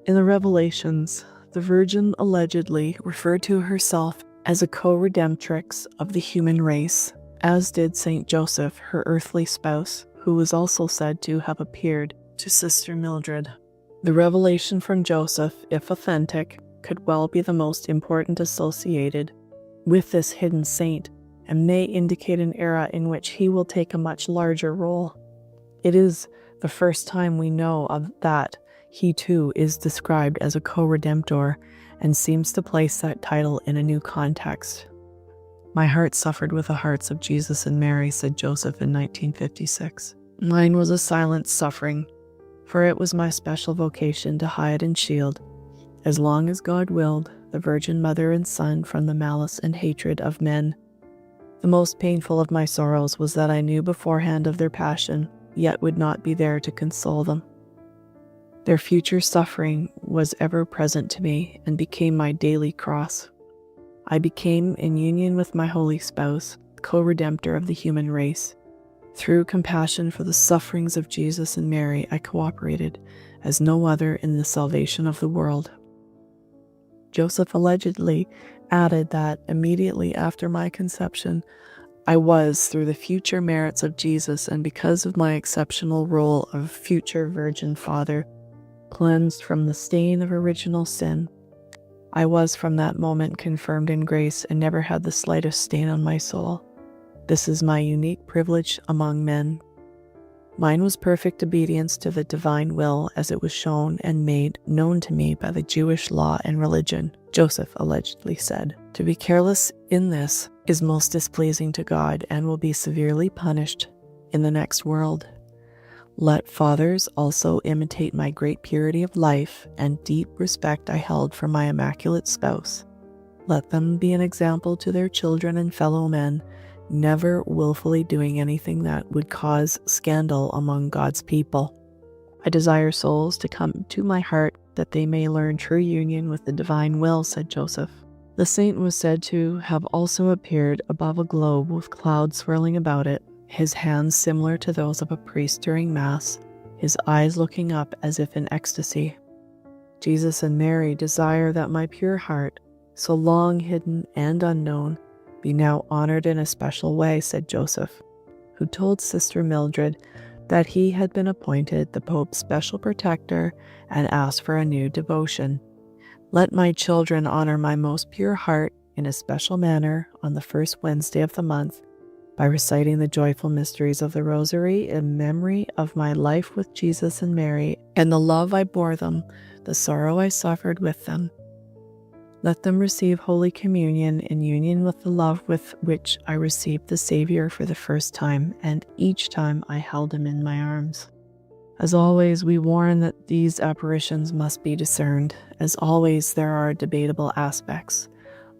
In the Revelations, the Virgin allegedly referred to herself as a co-redemptrix of the human race, as did Saint Joseph, her earthly spouse, who was also said to have appeared to Sister Mildred. The revelation from Joseph, if authentic, could well be the most important associated with this hidden saint, and may indicate an era in which he will take a much larger role. It is the first time we know of that he too is described as a co-redemptor, and seems to place that title in a new context. "My heart suffered with the hearts of Jesus and Mary," said Joseph in 1956. "Mine was a silent suffering, for it was my special vocation to hide and shield, as long as God willed, the Virgin Mother and Son from the malice and hatred of men. The most painful of my sorrows was that I knew beforehand of their passion, yet would not be there to console them. Their future suffering was ever present to me, and became my daily cross. I became, in union with my holy spouse, co-redemptor of the human race. Through compassion for the sufferings of Jesus and Mary, I cooperated as no other in the salvation of the world." Joseph allegedly added that immediately after my conception, I was, through the future merits of Jesus and because of my exceptional role of future Virgin Father, cleansed from the stain of original sin. I was from that moment confirmed in grace and never had the slightest stain on my soul. This is my unique privilege among men. Mine was perfect obedience to the divine will as it was shown and made known to me by the Jewish law and religion, Joseph allegedly said. "To be careless in this is most displeasing to God and will be severely punished in the next world. Let fathers also imitate my great purity of life and deep respect I held for my immaculate spouse. Let them be an example to their children and fellow men, never willfully doing anything that would cause scandal among God's people. I desire souls to come to my heart that they may learn true union with the divine will," said Joseph. The saint was said to have also appeared above a globe with clouds swirling about it, his hands similar to those of a priest during Mass, his eyes looking up as if in ecstasy. "Jesus and Mary desire that my pure heart, so long hidden and unknown, be now honored in a special way," said Joseph, who told Sister Mildred that he had been appointed the Pope's special protector and asked for a new devotion. "Let my children honor my most pure heart in a special manner on the first Wednesday of the month, by reciting the joyful mysteries of the Rosary in memory of my life with Jesus and Mary, and the love I bore them, the sorrow I suffered with them. Let them receive Holy Communion in union with the love with which I received the Savior for the first time, and each time I held him in my arms." As always, we warn that these apparitions must be discerned. As always, there are debatable aspects.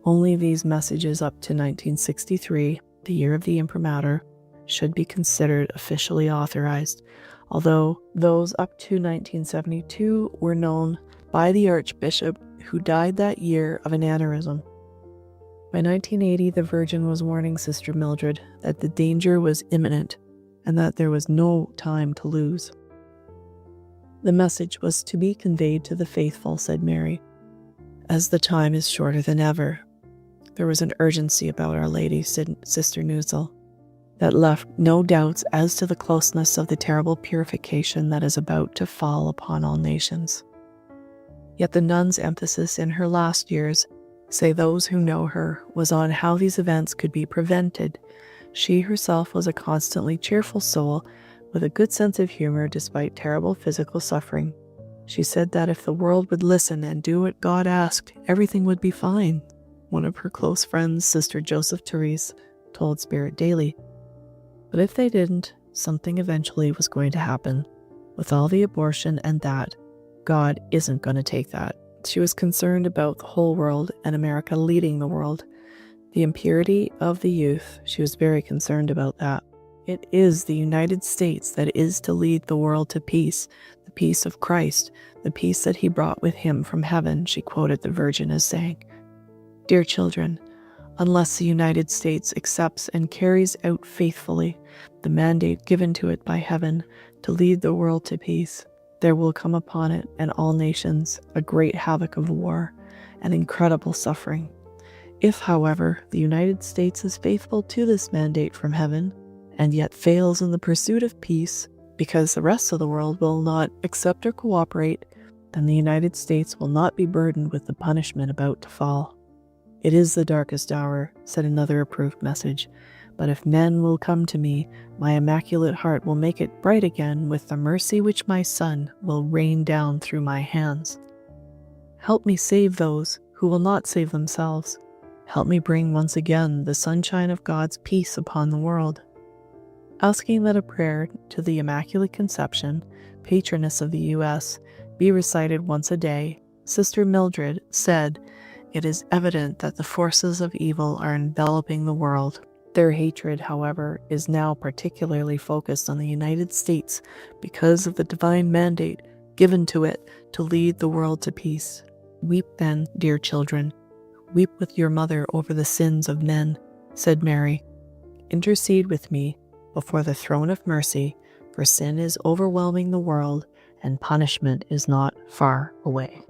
Only these messages up to 1963, the year of the imprimatur, should be considered officially authorized, although those up to 1972 were known by the Archbishop, who died that year of an aneurysm. By 1980, the Virgin was warning Sister Mildred that the danger was imminent and that there was no time to lose. "The message was to be conveyed to the faithful," said Mary, "as the time is shorter than ever." There was an urgency about Our Lady, said Sister Nusel, that left no doubts as to the closeness of the terrible purification that is about to fall upon all nations. Yet the nun's emphasis in her last years, say those who know her, was on how these events could be prevented. She herself was a constantly cheerful soul with a good sense of humor despite terrible physical suffering. She said that if the world would listen and do what God asked, everything would be fine. One of her close friends, Sister Joseph Therese, told Spirit Daily. But if they didn't, something eventually was going to happen. With all the abortion and that, God isn't going to take that. She was concerned about the whole world and America leading the world. The impurity of the youth, she was very concerned about that. It is the United States that is to lead the world to peace, the peace of Christ, the peace that he brought with him from heaven, she quoted the Virgin as saying. Dear children, unless the United States accepts and carries out faithfully the mandate given to it by heaven to lead the world to peace, There will come upon it and all nations a great havoc of war and incredible suffering. If, however, the United States is faithful to this mandate from heaven, and yet fails in the pursuit of peace because the rest of the world will not accept or cooperate, then the United States will not be burdened with the punishment about to fall. It is the darkest hour, said another approved message, but if men will come to me, my immaculate heart will make it bright again with the mercy which my Son will rain down through my hands. Help me save those who will not save themselves. Help me bring once again the sunshine of God's peace upon the world. Asking that a prayer to the Immaculate Conception, patroness of the U.S., be recited once a day, Sister Mildred said, "It is evident that the forces of evil are enveloping the world. Their hatred, however, is now particularly focused on the United States because of the divine mandate given to it to lead the world to peace. Weep then, dear children. Weep with your mother over the sins of men," said Mary. "Intercede with me before the throne of mercy, for sin is overwhelming the world and punishment is not far away."